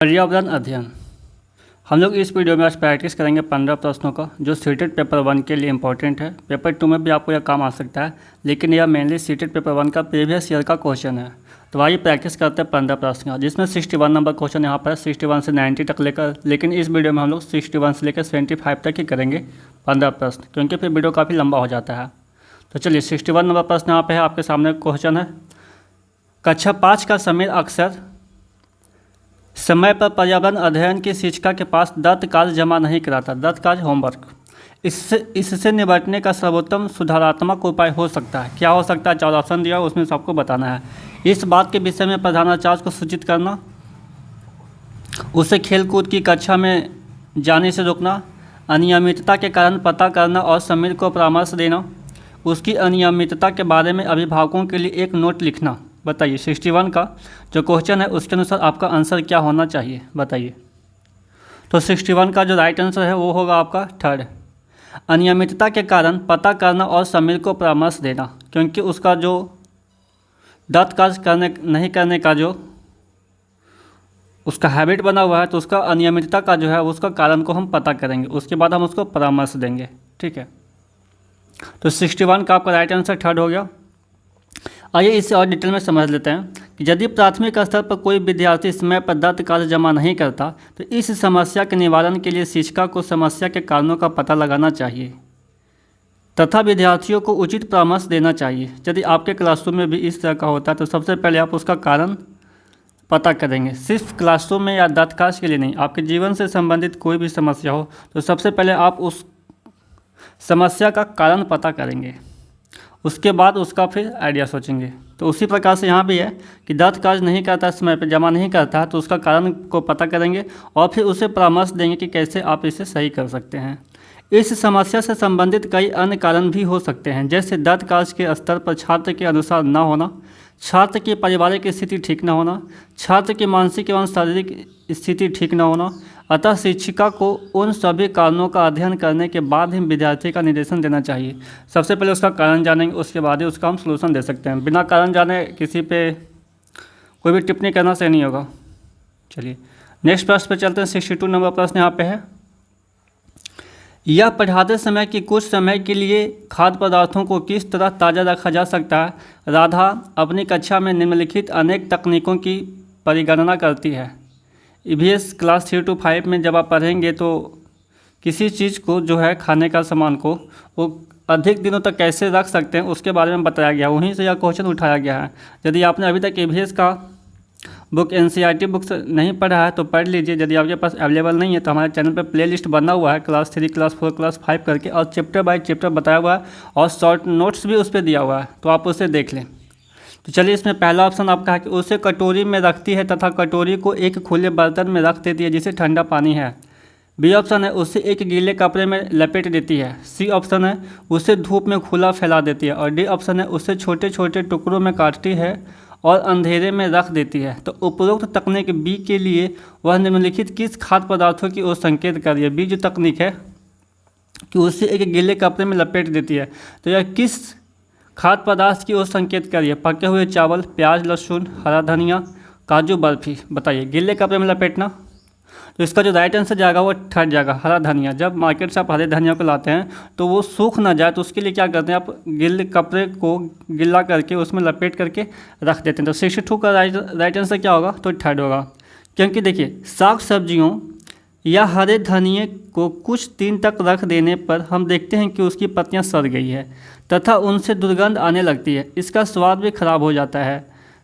पर्यावरण अध्ययन। हम लोग इस वीडियो में आज प्रैक्टिस करेंगे 15 प्रश्नों का, जो सीटेट पेपर 1 के लिए इंपॉर्टेंट है। पेपर 2 में भी आपको यह काम आ सकता है, लेकिन यह मेनली सीटेट पेपर 1 का प्रीवियस ईयर का क्वेश्चन है। तो आइए प्रैक्टिस करते हैं 15 प्रश्न का, जिसमें 61 नंबर क्वेश्चन यहाँ पर 61 से 90 तक लेकर, लेकिन इस वीडियो में हम लोग 61 से लेकर 75 तक ही करेंगे 15 प्रश्न, क्योंकि फिर वीडियो काफ़ी लंबा हो जाता है। तो चलिए 61 नंबर प्रश्न यहाँ पे है, आपके सामने क्वेश्चन है। कक्षा 5 का समीर अक्सर समय पर पर्यावरण अध्ययन की शिक्षिका के पास दत्त कार्य जमा नहीं कराता, दत्त कार्य होमवर्क। इससे निपटने का सर्वोत्तम सुधारात्मक उपाय हो सकता है। क्या हो सकता है? 4 ऑप्शन दिया, उसमें सबको बताना है। इस बात के विषय में प्रधानाचार्य को सूचित करना, उसे खेलकूद की कक्षा में जाने से रोकना, अनियमितता के कारण पता करना और समीर को परामर्श देना, उसकी अनियमितता के बारे में अभिभावकों के लिए एक नोट लिखना। बताइए 61 का जो क्वेश्चन है उसके अनुसार आपका आंसर क्या होना चाहिए, बताइए। तो 61 का जो राइट आंसर है वो होगा आपका थर्ड, अनियमितता के कारण पता करना और समीर को परामर्श देना, क्योंकि उसका जो दत्त कार्य नहीं करने का जो उसका हैबिट बना हुआ है, तो उसका अनियमितता का जो है उसका कारण को हम पता करेंगे, उसके बाद हम उसको परामर्श देंगे। ठीक है, तो 61 का आपका राइट आंसर थर्ड हो गया। आइए इसे और डिटेल में समझ लेते हैं कि यदि प्राथमिक स्तर पर कोई विद्यार्थी समय पर दत्त कार्य जमा नहीं करता, तो इस समस्या के निवारण के लिए शिक्षिका को समस्या के कारणों का पता लगाना चाहिए तथा विद्यार्थियों को उचित परामर्श देना चाहिए। यदि आपके क्लासरूम में भी इस तरह का होता है तो सबसे पहले आप उसका कारण पता करेंगे। सिर्फ क्लासरूम में या दत्त कार्य के लिए नहीं, आपके जीवन से संबंधित कोई भी समस्या हो तो सबसे पहले आप उस समस्या का कारण पता करेंगे, उसके बाद उसका फिर आइडिया सोचेंगे। तो उसी प्रकार से यहाँ भी है कि दत्त कार्य नहीं करता, समय पर जमा नहीं करता, तो उसका कारण को पता करेंगे और फिर उसे परामर्श देंगे कि कैसे आप इसे सही कर सकते हैं। इस समस्या से संबंधित कई अन्य कारण भी हो सकते हैं, जैसे दत्त कार्य के स्तर पर छात्र के अनुसार न होना, छात्र की पारिवारिक स्थिति ठीक न होना, छात्र की मानसिक एवं शारीरिक स्थिति ठीक न होना। अतः शिक्षिका को उन सभी कारणों का अध्ययन करने के बाद ही विद्यार्थी का निर्देशन देना चाहिए। सबसे पहले उसका कारण जानेंगे, उसके बाद ही उसका हम सलूशन दे सकते हैं। बिना कारण जाने किसी पे कोई भी टिप्पणी करना सही नहीं होगा। चलिए नेक्स्ट प्रश्न पे चलते हैं। 62 नंबर प्रश्न यहाँ पे है, यह पढ़ाते समय कि कुछ समय के लिए खाद्य पदार्थों को किस तरह ताज़ा रखा जा सकता है। राधा अपनी कक्षा में निम्नलिखित अनेक तकनीकों की परिगणना करती है। EVS क्लास 3 to 5 में जब आप पढ़ेंगे तो किसी चीज़ को जो है खाने का सामान को वो अधिक दिनों तक कैसे रख सकते हैं उसके बारे में बताया गया, वहीं से यह क्वेश्चन उठाया गया है। यदि आपने अभी तक EVS का बुक NCERT बुक नहीं पढ़ा है तो पढ़ लीजिए। यदि आपके पास अवेलेबल नहीं है तो हमारे चैनल पर प्लेलिस्ट बना हुआ है क्लास 3, क्लास 4, क्लास 5 करके, और चैप्टर बाय चैप्टर बताया हुआ है और शॉर्ट नोट्स भी उस पर दिया हुआ है, तो आप उसे देख लें। तो चलिए इसमें पहला ऑप्शन आपका है कि उसे कटोरी में रखती है तथा कटोरी को एक खुले बर्तन में रख देती है जिसे ठंडा पानी है। बी ऑप्शन है उसे एक गीले कपड़े में लपेट देती है। सी ऑप्शन है उसे धूप में खुला फैला देती है। और डी ऑप्शन है उसे छोटे छोटे टुकड़ों में काटती है और अंधेरे में रख देती है। तो उपरोक्त तकनीक बी के लिए वह निम्नलिखित किस खाद्य पदार्थों की ओर संकेत कर रही है। बी जो तकनीक है कि उसे एक गीले कपड़े में लपेट देती है, तो यह किस खाद्य पदार्थ की ओर संकेत करिए। पके हुए चावल, प्याज, लहसुन, हरा धनिया, काजू बर्फी। बताइए गीले कपड़े में लपेटना, तो इसका जो राइट आंसर जाएगा वो थर्ड जाएगा, हरा धनिया। जब मार्केट से आप हरे धनिया को लाते हैं तो वो सूख ना जाए, तो उसके लिए क्या करते हैं, आप गीले कपड़े को गिला करके उसमें लपेट करके रख देते हैं। तो 62 का राइट आंसर क्या होगा, तो थर्ड होगा। क्योंकि देखिए साग सब्जियों या हरे धनिए को कुछ दिन तक रख देने पर हम देखते हैं कि उसकी पत्तियां सड़ गई है तथा उनसे दुर्गंध आने लगती है, इसका स्वाद भी खराब हो जाता है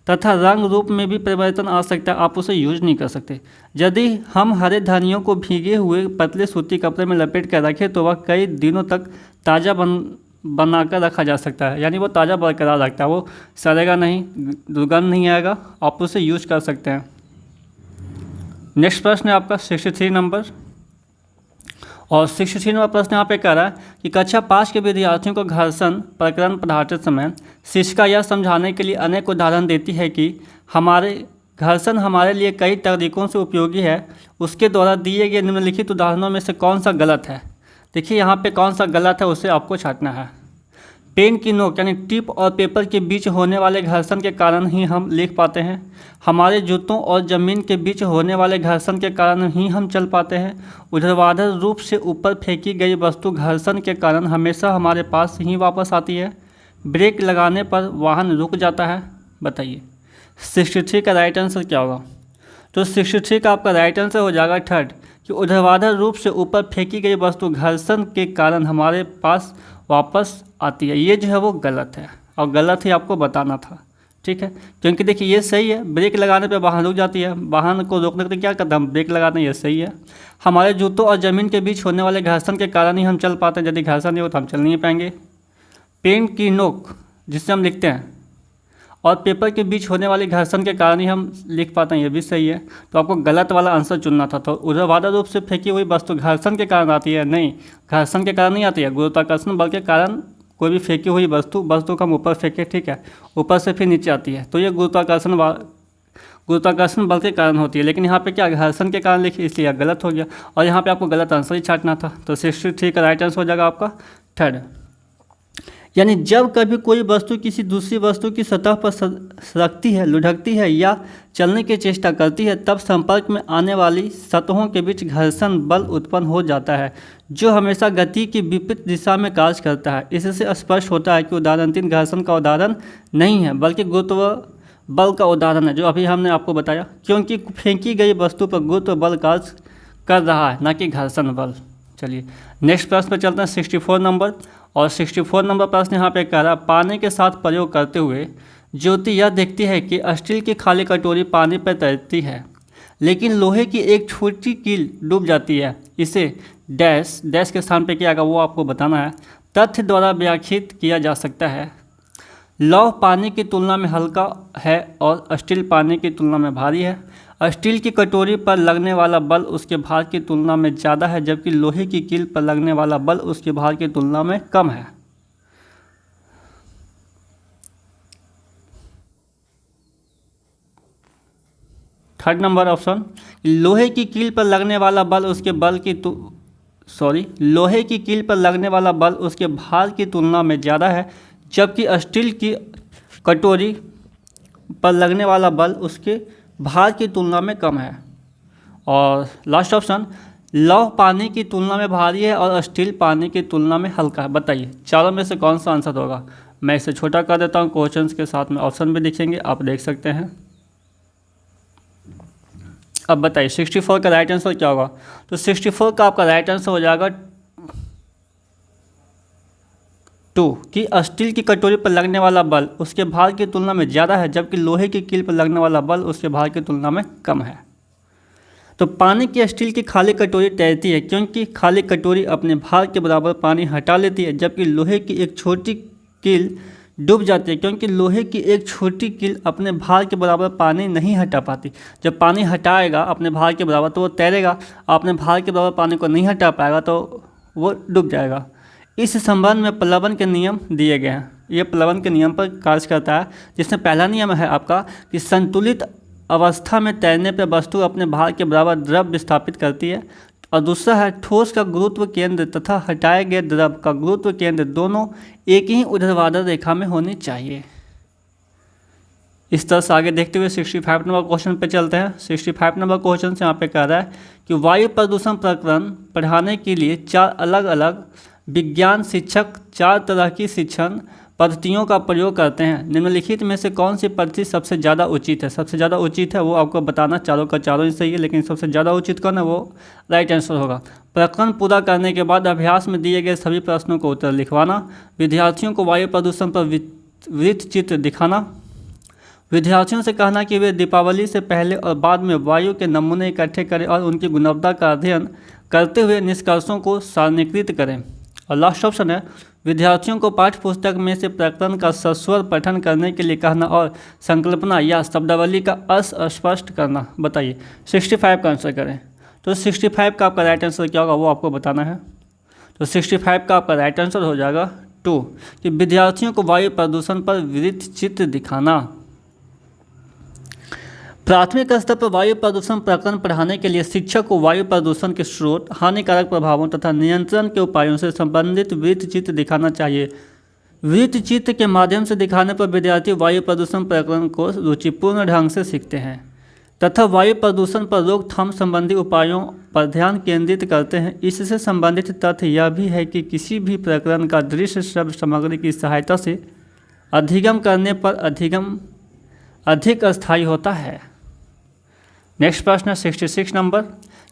तथा रंग रूप में भी परिवर्तन आ सकता है, आप उसे यूज नहीं कर सकते। यदि हम हरे धनियों को भीगे हुए पतले सूती कपड़े में लपेट कर रखें तो वह कई दिनों तक ताज़ा बनाकर रखा जा सकता है, यानी वो ताज़ा बरकरार रखता है, वो सड़ेगा नहीं, दुर्गंध नहीं आएगा, आप उसे यूज कर सकते हैं। नेक्स्ट प्रश्न है आपका 63 नंबर, और 63 नंबर प्रश्न यहाँ पे कह रहा है कि कक्षा 5 के विद्यार्थियों को घर्षण प्रकरण पढ़ाते समय शिक्षिका यह समझाने के लिए अनेक उदाहरण देती है कि घर्षण हमारे लिए कई तरीकों से उपयोगी है। उसके द्वारा दिए गए निम्नलिखित उदाहरणों में से कौन सा गलत है। देखिए यहाँ पे कौन सा गलत है उसे आपको छांटना है। पेन की नोक यानी टिप और पेपर के बीच होने वाले घर्षण के कारण ही हम लिख पाते हैं। हमारे जूतों और ज़मीन के बीच होने वाले घर्षण के कारण ही हम चल पाते हैं। ऊर्ध्वाधर रूप से ऊपर फेंकी गई वस्तु घर्षण के कारण हमेशा हमारे पास ही वापस आती है। ब्रेक लगाने पर वाहन रुक जाता है। बताइए 63 का राइट आंसर क्या होगा? तो 63 का आपका राइट आंसर हो जाएगा थर्ड, कि ऊर्ध्वाधर रूप से ऊपर फेंकी गई वस्तु घर्षण के कारण हमारे पास वापस आती है। ये जो है वो गलत है और गलत ही आपको बताना था, ठीक है। क्योंकि देखिए ये सही है, ब्रेक लगाने पे वाहन रुक जाती है, वाहन को रोकने के लिए क्या करते हैं हम? ब्रेक लगाते हैं, ये सही है। हमारे जूतों और ज़मीन के बीच होने वाले घर्षण के कारण ही हम चल पाते हैं, यदि घर्षण नहीं हो तो हम चल नहीं पाएंगे। पेन की नोक जिससे हम लिखते हैं और पेपर के बीच होने वाले घर्षण के कारण ही हम लिख पाते हैं, ये भी सही है। तो आपको गलत वाला आंसर चुनना था। तो ऊर्ध्वाधर रूप से फेंकी हुई वस्तु घर्षण के कारण आती है? नहीं, घर्षण के कारण नहीं आती है, गुरुत्वाकर्षण बल के कारण कोई भी फेंकी हुई वस्तु को हम ऊपर फेंके, ठीक है, ऊपर से फिर नीचे आती है, तो ये गुरुत्वाकर्षण बल के कारण होती है। लेकिन यहाँ पे क्या घर्षण के कारण लिखी, इसलिए गलत हो गया और यहाँ पे आपको गलत आंसर ही छांटना था। तो 63 का राइट आंसर हो जाएगा आपका थर्ड। यानी जब कभी कोई वस्तु किसी दूसरी वस्तु की सतह पर सरकती है, लुढ़कती है या चलने की चेष्टा करती है, तब संपर्क में आने वाली सतहों के बीच घर्षण बल उत्पन्न हो जाता है, जो हमेशा गति की विपरीत दिशा में कार्य करता है। इससे स्पष्ट होता है कि उदाहरण 3 घर्षण का उदाहरण नहीं है, बल्कि गुरुत्व बल का उदाहरण है, जो अभी हमने आपको बताया, क्योंकि फेंकी गई वस्तु पर गुरुत्व बल कार्य कर रहा है, न कि घर्षण बल। चलिए नेक्स्ट प्रश्न पर चलते हैं, 64 नंबर। और 64 नंबर प्रश्न यहाँ पे कह रहा है, पानी के साथ प्रयोग करते हुए ज्योति यह देखती है कि स्टील की खाली कटोरी पानी पर तैरती है, लेकिन लोहे की एक छोटी कील डूब जाती है। इसे डैश डैश के स्थान पे क्या आएगा वो आपको बताना है। तथ्य द्वारा व्याख्यात किया जा सकता है। लौह पानी की तुलना में हल्का है और स्टील पानी की तुलना में भारी है। स्टील की कटोरी पर लगने वाला बल उसके भार की तुलना में ज़्यादा है, जबकि लोहे की कील पर लगने वाला बल उसके भार की तुलना में कम है। थर्ड नंबर ऑप्शन, लोहे की कील पर लगने वाला बल उसके लोहे की कील पर लगने वाला बल उसके भार की तुलना में ज़्यादा है, जबकि स्टील की कटोरी पर लगने वाला बल उसके भार की तुलना में कम है। और लास्ट ऑप्शन, लौह पानी की तुलना में भारी है और स्टील पानी की तुलना में हल्का है। बताइए चारों में से कौन सा आंसर होगा? मैं इसे छोटा कर देता हूँ, क्वेश्चंस के साथ में ऑप्शन भी दिखेंगे, आप देख सकते हैं। अब बताइए 64 का राइट आंसर क्या होगा? तो 64 का आपका राइट आंसर हो जाएगा 2, कि स्टील की कटोरी पर लगने वाला बल उसके भार की तुलना में ज़्यादा है, जबकि लोहे की कील पर लगने वाला बल उसके भार की तुलना में कम है। तो पानी की स्टील की खाली कटोरी तैरती है, क्योंकि खाली कटोरी अपने भार के बराबर पानी हटा लेती है, जबकि लोहे की एक छोटी कील डूब जाती है, क्योंकि लोहे की एक छोटी कील अपने भार के बराबर पानी नहीं हटा पाती। जब पानी हटाएगा अपने भार के बराबर तो वो तैरेगा, अपने भार के बराबर पानी को नहीं हटा पाएगा तो वो डूब जाएगा। इस संबंध में प्लवन के नियम दिए गए हैं। ये प्लवन के नियम पर कार्य करता है, जिसमें पहला नियम है आपका कि संतुलित अवस्था में तैरने पर वस्तु अपने भार के बराबर द्रव विस्थापित करती है, और दूसरा है ठोस का गुरुत्व केंद्र तथा हटाए गए द्रव का गुरुत्व केंद्र दोनों एक ही ऊर्ध्वाधर रेखा में होनी चाहिए। इस तरह से आगे देखते हुए 65 नंबर क्वेश्चन पे चलते हैं। 65 नंबर क्वेश्चन से यहाँ पे कह रहा है कि वायु प्रदूषण प्रकरण पढ़ाने के लिए 4 अलग अलग विज्ञान शिक्षक 4 तरह की शिक्षण पद्धतियों का प्रयोग करते हैं। निम्नलिखित में से कौन सी पद्धति सबसे ज़्यादा उचित है? सबसे ज़्यादा उचित है वो आपको बताना, चारों का चारों ही सही है, लेकिन सबसे ज़्यादा उचित कौन है वो राइट आंसर होगा। प्रकरण पूरा करने के बाद अभ्यास में दिए गए सभी प्रश्नों को उत्तर लिखवाना, विद्यार्थियों को वायु प्रदूषण पर वृत्त चित्र दिखाना, विद्यार्थियों से कहना कि वे दीपावली से पहले और बाद में वायु के नमूने इकट्ठे करें और उनकी गुणवत्ता का अध्ययन करते हुए निष्कर्षों को सारणीकृत करें। और लास्ट ऑप्शन है विद्यार्थियों को पाठ्य पुस्तक में से प्रकरण का सस्वर पठन करने के लिए कहना और संकल्पना या शब्दावली का अर्थ स्पष्ट करना। बताइए 65 का आंसर करें। तो 65 का आपका राइट आंसर क्या होगा वो आपको बताना है। तो 65 का आपका राइट आंसर हो जाएगा 2, कि विद्यार्थियों को वायु प्रदूषण पर वृत्त चित्र दिखाना। प्राथमिक स्तर पर वायु प्रदूषण प्रकरण पढ़ाने के लिए शिक्षक को वायु प्रदूषण के स्रोत, हानिकारक प्रभावों तथा नियंत्रण के उपायों से संबंधित वृत्त चित्र दिखाना चाहिए। वृत्त चित्र के माध्यम से दिखाने पर विद्यार्थी वायु प्रदूषण प्रकरण को रुचिपूर्ण ढंग से सीखते हैं तथा वायु प्रदूषण पर रोकथाम संबंधी उपायों पर ध्यान केंद्रित करते हैं। इससे संबंधित तथ्य यह भी है कि किसी भी प्रकरण का दृश्य श्रव्य सामग्री की सहायता से अधिगम करने पर अधिक अस्थायी होता है। नेक्स्ट प्रश्न 66 नंबर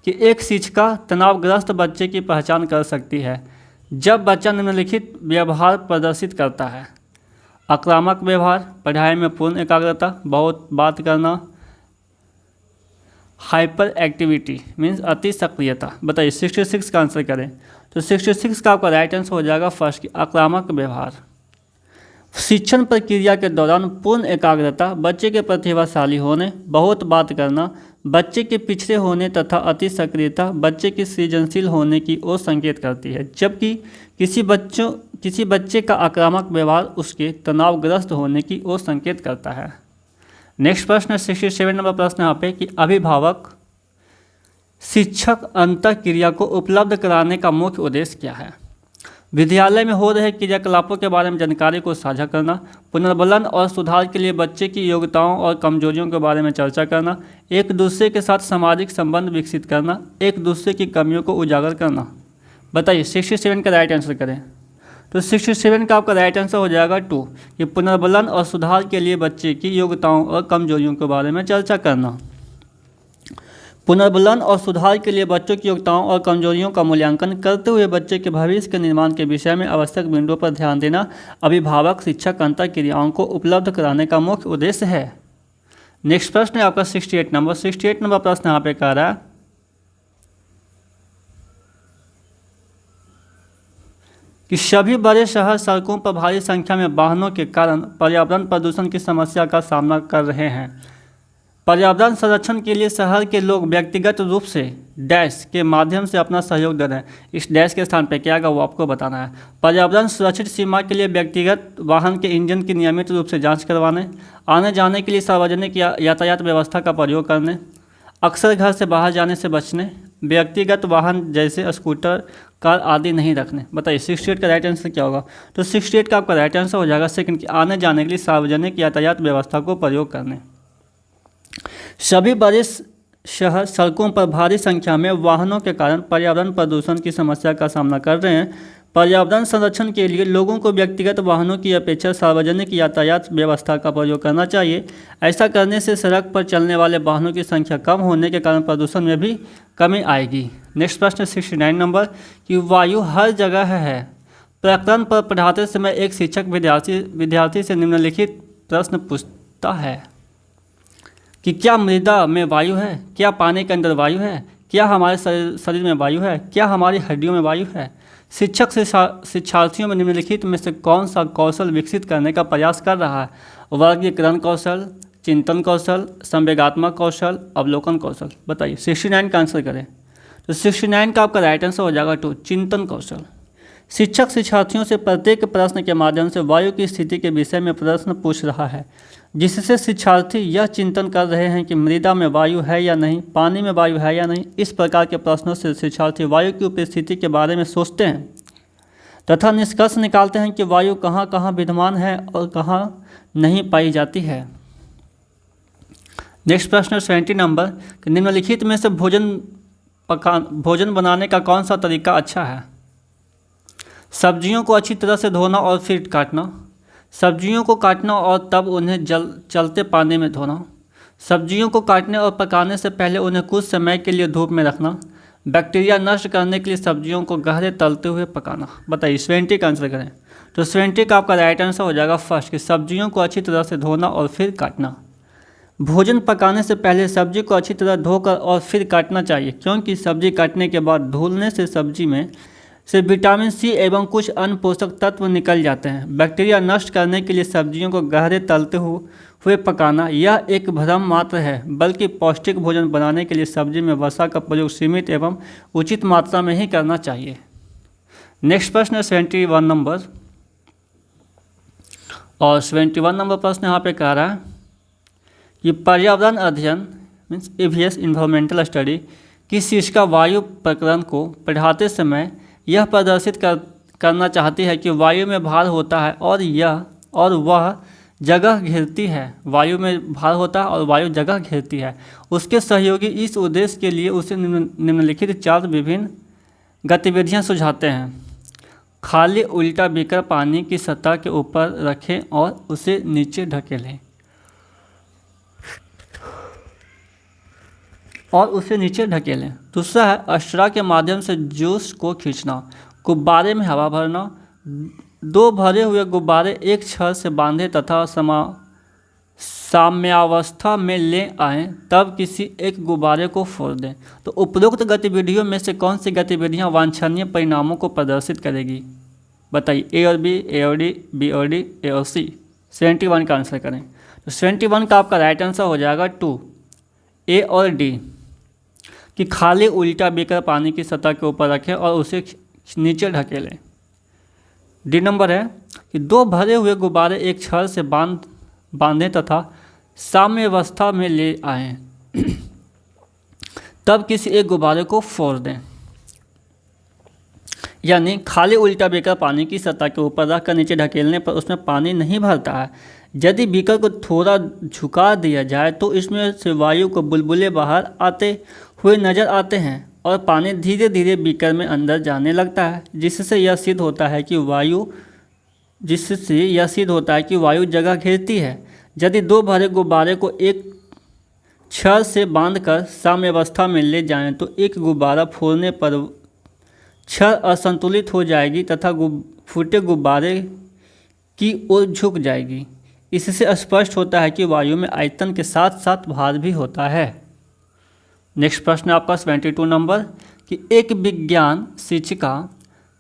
कि एक शिक्षिका तनावग्रस्त बच्चे की पहचान कर सकती है जब बच्चा निम्नलिखित व्यवहार प्रदर्शित करता है। आक्रामक व्यवहार, पढ़ाई में पूर्ण एकाग्रता, बहुत बात करना, हाइपर एक्टिविटी मीन्स अति सक्रियता। बताइए 66 का आंसर करें। तो 66 का आपका राइट आंसर हो जाएगा फर्स्ट की आक्रामक व्यवहार। शिक्षण प्रक्रिया के दौरान पूर्ण एकाग्रता, बच्चे के प्रतिभाशाली होने, बहुत बात करना, बच्चे के पिछड़े होने तथा अति सक्रियता बच्चे के सृजनशील होने की ओर संकेत करती है, जबकि किसी बच्चे का आक्रामक व्यवहार उसके तनावग्रस्त होने की ओर संकेत करता है। नेक्स्ट प्रश्न 67 नंबर प्रश्न यहाँ पे कि अभिभावक शिक्षक अंतःक्रिया को उपलब्ध कराने का मुख्य उद्देश्य क्या है। विद्यालय में हो रहे क्रियाकलापों के बारे में जानकारी को साझा करना, पुनर्बलन और सुधार के लिए बच्चे की योग्यताओं और कमजोरियों के बारे में चर्चा करना, एक दूसरे के साथ सामाजिक संबंध विकसित करना, एक दूसरे की कमियों को उजागर करना। बताइए 67 का राइट आंसर करें। तो 67 का आपका राइट आंसर हो जाएगा 2 कि पुनर्बलन और सुधार के लिए बच्चे की योग्यताओं और कमजोरियों के बारे में चर्चा करना। पुनर्बलन और सुधार के लिए बच्चों की योग्यताओं और कमजोरियों का मूल्यांकन करते हुए बच्चे के भविष्य के निर्माण के विषय में आवश्यक बिंदुओं पर ध्यान देना अभिभावक शिक्षक अंतःक्रियाओं को उपलब्ध कराने का मुख्य उद्देश्य है। नेक्स्ट प्रश्न है आपका 68 नंबर प्रश्न यहाँ पे कह रहा है कि सभी बड़े शहर सड़कों पर भारी संख्या में वाहनों के कारण पर्यावरण प्रदूषण की समस्या का सामना कर रहे हैं। पर्यावरण संरक्षण के लिए शहर के लोग व्यक्तिगत रूप से डैश के माध्यम से अपना सहयोग दे रहे हैं। इस डैश के स्थान पर क्या आएगा वो आपको बताना है। पर्यावरण सुरक्षित सीमा के लिए व्यक्तिगत वाहन के इंजन की नियमित रूप से जांच करवाने, आने जाने के लिए सार्वजनिक यातायात व्यवस्था का प्रयोग करने, अक्सर घर से बाहर जाने से बचने, व्यक्तिगत वाहन जैसे स्कूटर, कार आदि नहीं रखने। बताइए 68 का राइट आंसर क्या होगा। तो 68 का आपका राइट आंसर हो जाएगा सेकंड कि आने जाने के लिए सार्वजनिक यातायात व्यवस्था को प्रयोग करने। सभी बड़े शहर सड़कों पर भारी संख्या में वाहनों के कारण पर्यावरण प्रदूषण की समस्या का सामना कर रहे हैं। पर्यावरण संरक्षण के लिए लोगों को व्यक्तिगत वाहनों की अपेक्षा सार्वजनिक यातायात व्यवस्था का प्रयोग करना चाहिए। ऐसा करने से सड़क पर चलने वाले वाहनों की संख्या कम होने के कारण प्रदूषण में भी कमी आएगी। नेक्स्ट प्रश्न 69 नंबर कि वायु हर जगह है प्रकरण पर पढ़ाते समय एक शिक्षक विद्यार्थी से निम्नलिखित प्रश्न पूछता है कि क्या मृदा में वायु है, क्या पानी के अंदर वायु है, क्या हमारे शरीर में वायु है, क्या हमारी हड्डियों में वायु है। शिक्षक शिक्षार्थियों में निम्नलिखित में से कौन सा कौशल विकसित करने का प्रयास कर रहा है। वर्गीकरण कौशल, चिंतन कौशल, संवेगात्मक कौशल, अवलोकन कौशल। बताइए 69 का आंसर करें। तो 69 का आपका राइट आंसर हो जाएगा 2 चिंतन कौशल। शिक्षक शिक्षार्थियों से प्रत्येक प्रश्न के माध्यम से वायु की स्थिति के विषय में प्रश्न पूछ रहा है, जिससे शिक्षार्थी यह चिंतन कर रहे हैं कि मृदा में वायु है या नहीं, पानी में वायु है या नहीं। इस प्रकार के प्रश्नों से शिक्षार्थी वायु की उपस्थिति के बारे में सोचते हैं तथा निष्कर्ष निकालते हैं कि वायु कहाँ कहाँ विद्यमान है और कहाँ नहीं पाई जाती है। नेक्स्ट प्रश्न 70 नंबर कि निम्नलिखित में से भोजन बनाने का कौन सा तरीका अच्छा है। सब्जियों को अच्छी तरह से धोना और फिर काटना, सब्जियों को काटना और तब उन्हें चलते पानी में धोना, सब्जियों को काटने और पकाने से पहले उन्हें कुछ समय के लिए धूप में रखना, बैक्टीरिया नष्ट करने के लिए सब्जियों को गहरे तलते हुए पकाना। बताइए 70 का आंसर करें। तो 70 का आपका राइट आंसर हो जाएगा फर्स्ट कि सब्जियों को अच्छी तरह से धोना और फिर काटना। भोजन पकाने से पहले सब्जी को अच्छी तरह धोकर और फिर काटना चाहिए, क्योंकि सब्जी काटने के बाद धुलने से सब्जी में से विटामिन सी एवं कुछ अन्य पोषक तत्व निकल जाते हैं। बैक्टीरिया नष्ट करने के लिए सब्जियों को गहरे तलते हुए पकाना यह एक भ्रम मात्र है, बल्कि पौष्टिक भोजन बनाने के लिए सब्जी में वसा का प्रयोग सीमित एवं उचित मात्रा में ही करना चाहिए। नेक्स्ट प्रश्न 71 नंबर, और 71 नंबर प्रश्न यहाँ पे कह रहा है कि पर्यावरण अध्ययन मीन्स EVS इन्वायरमेंटल स्टडी किस चीज़ का वायु प्रकरण को पढ़ाते समय यह प्रदर्शित करना चाहती है कि वायु में भार होता है और वह जगह घेरती है। वायु में भार होता है और वायु जगह घेरती है। उसके सहयोगी इस उद्देश्य के लिए उसे निम्नलिखित 4 विभिन्न गतिविधियां सुझाते हैं। खाली उल्टा बीकर पानी की सतह के ऊपर रखें और उसे नीचे ढकेलें। दूसरा है अश्रा के माध्यम से जूस को खींचना। गुब्बारे में हवा भरना। 2 भरे हुए गुब्बारे एक छड़ से बांधे तथा साम्यावस्था में ले आएं, तब किसी एक गुब्बारे को फोड़ दें। तो उपरोक्त गतिविधियों में से कौन सी गतिविधियां वांछनीय परिणामों को प्रदर्शित करेगी? बताइए, ए और बी, ए और डी, बी और डी, ए और सी। 71 का आंसर करें। तो 71 का आपका राइट आंसर हो जाएगा 2, ए और डी, कि खाली उल्टा बीकर पानी की सतह के ऊपर रखें और उसे नीचे ढकेलें। डी नंबर है कि 2 भरे हुए गुब्बारे एक छड़ से बांधें तथा साम्यावस्था में ले आएं, तब किसी एक गुब्बारे को फोड़ दें। यानी खाली उल्टा बीकर पानी की सतह के ऊपर रखकर नीचे ढकेलने पर उसमें पानी नहीं भरता है। यदि बीकर को थोड़ा झुका दिया जाए तो इसमें से वायु को बुलबुले बाहर आते हुए नजर आते हैं और पानी धीरे धीरे बीकर में अंदर जाने लगता है, जिससे यह सिद्ध होता है कि वायु जगह घेरती है। यदि 2 भरे गुब्बारे को एक छड़ से बांधकर साम्यावस्था में ले जाएं तो एक गुब्बारा फोड़ने पर छड़ असंतुलित हो जाएगी तथा फूटे गुब्बारे की ओर झुक जाएगी। इससे स्पष्ट होता है कि वायु में आयतन के साथ साथ भार भी होता है। नेक्स्ट प्रश्न आपका 72 नंबर कि एक विज्ञान शिक्षिका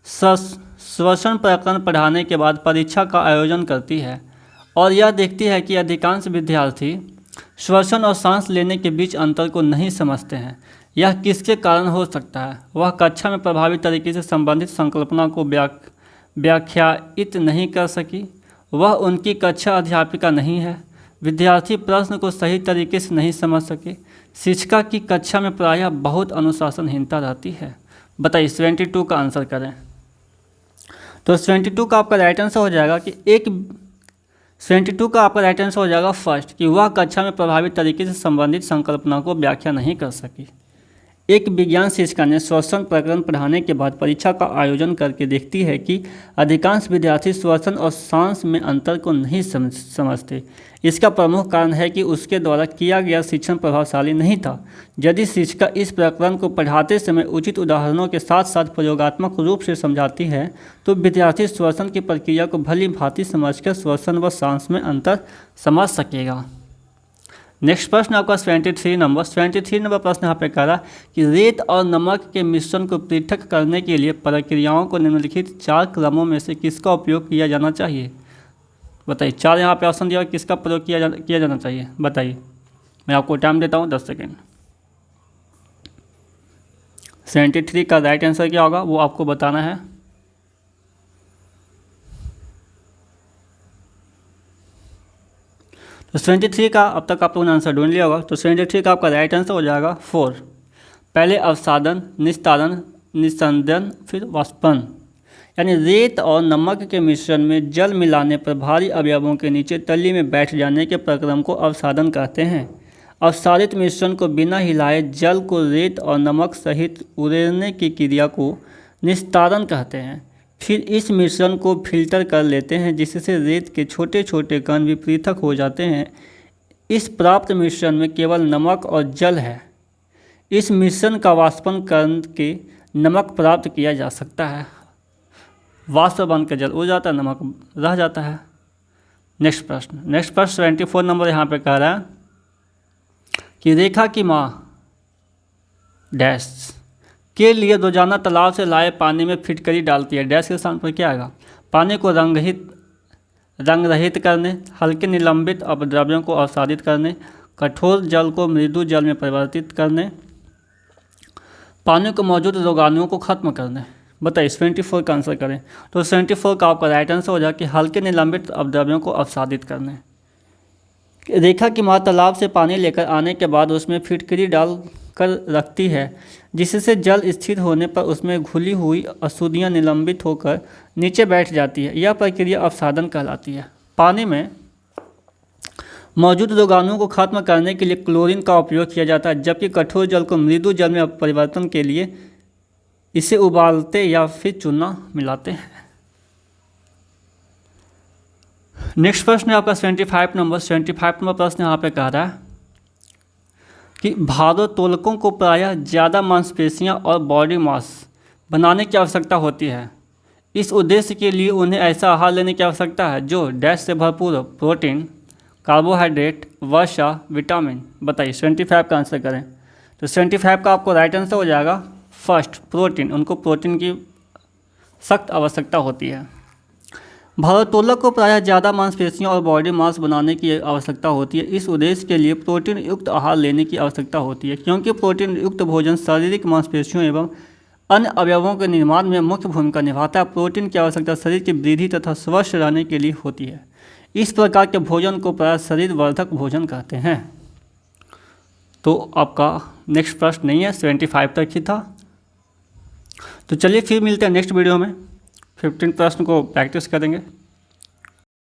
श्वसन प्रकरण पढ़ाने के बाद परीक्षा का आयोजन करती है और यह देखती है कि अधिकांश विद्यार्थी श्वसन और सांस लेने के बीच अंतर को नहीं समझते हैं। यह किसके कारण हो सकता है? वह कक्षा में प्रभावी तरीके से संबंधित संकल्पना को व्याख्यायित नहीं कर सकी। वह उनकी कक्षा अध्यापिका नहीं है। विद्यार्थी प्रश्न को सही तरीके से नहीं समझ सके। शिक्षिका की कक्षा में प्रायः बहुत अनुशासनहीनता रहती है। बताइए 72 का आंसर करें। तो 72 का आपका राइट आंसर हो जाएगा कि 72 का आपका राइट आंसर हो जाएगा फर्स्ट, कि वह कक्षा में प्रभावी तरीके से संबंधित संकल्पना को व्याख्या नहीं कर सकी। एक विज्ञान शिक्षिका ने श्वसन प्रकरण पढ़ाने के बाद परीक्षा का आयोजन करके देखती है कि अधिकांश विद्यार्थी श्वसन और सांस में अंतर को नहीं समझते। इसका प्रमुख कारण है कि उसके द्वारा किया गया शिक्षण प्रभावशाली नहीं था। यदि शिक्षिका इस प्रकरण को पढ़ाते समय उचित उदाहरणों के साथ साथ प्रयोगात्मक रूप से समझाती है तो विद्यार्थी श्वसन की प्रक्रिया को भली भांति समझकर श्वसन व सांस में अंतर समझ सकेगा। नेक्स्ट प्रश्न आपका 73 नंबर प्रश्न यहाँ पे कह रहा कि रेत और नमक के मिश्रण को पृथक करने के लिए प्रक्रियाओं को निम्नलिखित 4 क्रमों में से किसका उपयोग किया जाना चाहिए? बताइए, 4 यहाँ पे ऑप्शन दिया, किसका प्रयोग किया जाना चाहिए? बताइए, मैं आपको टाइम देता हूँ 10 सेकेंड। 73 का राइट आंसर क्या होगा वो आपको बताना है। तो 73 का अब तक आप लोगों ने आंसर ढूंढ लिया होगा। तो 73 का आपका राइट आंसर हो जाएगा 4। पहले अवसादन, निस्तारण, निस्संदन, फिर वाष्पन। यानी रेत और नमक के मिश्रण में जल मिलाने पर भारी अवयवों के नीचे तली में बैठ जाने के प्रक्रम को अवसादन कहते हैं। अवसादित मिश्रण को बिना हिलाए जल को रेत और नमक सहित उड़ेलने की क्रिया को निस्तारण कहते हैं। फिर इस मिश्रण को फिल्टर कर लेते हैं जिससे रेत के छोटे छोटे कण भी पृथक हो जाते हैं। इस प्राप्त मिश्रण में केवल नमक और जल है। इस मिश्रण का वाष्पन करके नमक प्राप्त किया जा सकता है। वाष्प बनकर जल उड़ जाता है, नमक रह जाता है। नेक्स्ट प्रश्न 74 नंबर यहाँ पे कह रहा है कि रेखा की माँ डैश के लिए रोजाना तालाब से लाए पानी में फिटकरी डालती है। डैश के स्थान पर क्या आएगा? पानी को रंग रहित करने, हल्के निलंबित अपद्रव्यों को अवसादित करने, कठोर जल को मृदु जल में परिवर्तित करने, पानी को मौजूद रोगाणुओं को खत्म करने। बताइए 74 का आंसर करें। तो 74 का आपका राइट आंसर हो जाए कि हल्के निलंबित अपद्रव्यों को अवसादित करने। रेखा की माँ तालाब से पानी लेकर आने के बाद उसमें फिटकरी डाल कर रखती है, जिससे जल स्थिर होने पर उसमें घुली हुई अशुद्धियाँ निलंबित होकर नीचे बैठ जाती है। यह प्रक्रिया अवसादन कहलाती है। पानी में मौजूद रोगाणुओं को खत्म करने के लिए क्लोरीन का उपयोग किया जाता है, जबकि कठोर जल को मृदु जल में परिवर्तन के लिए इसे उबालते या फिर चूना मिलाते हैं। नेक्स्ट प्रश्न है आपका 75 नंबर प्रश्न यहाँ पे कह रहा है कि भारोत्तोलकों को प्रायः ज़्यादा मांसपेशियाँ और बॉडी मास बनाने की आवश्यकता होती है। इस उद्देश्य के लिए उन्हें ऐसा आहार लेने की आवश्यकता है जो डैश से भरपूर हो, प्रोटीन, कार्बोहाइड्रेट, वसा, विटामिन। बताइए 75 का आंसर करें। तो 75 का आपको राइट आंसर हो जाएगा फर्स्ट, प्रोटीन। उनको प्रोटीन की सख्त आवश्यकता होती है। भारोत्तोलक को प्रायः ज़्यादा मांसपेशियों और बॉडी मास बनाने की आवश्यकता होती है। इस उद्देश्य के लिए प्रोटीन युक्त आहार लेने की आवश्यकता होती है, क्योंकि प्रोटीन युक्त भोजन शारीरिक मांसपेशियों एवं अन्य अवयवों के निर्माण में मुख्य भूमिका निभाता है। प्रोटीन की आवश्यकता शरीर की वृद्धि तथा स्वस्थ रहने के लिए होती है। इस प्रकार के भोजन को प्रायः शरीर वर्धक भोजन कहते हैं। तो आपका नेक्स्ट प्रश्न नहीं है, 75 तक ही था। तो चलिए फिर मिलते हैं नेक्स्ट वीडियो में। 15 प्रश्न को प्रैक्टिस करेंगे।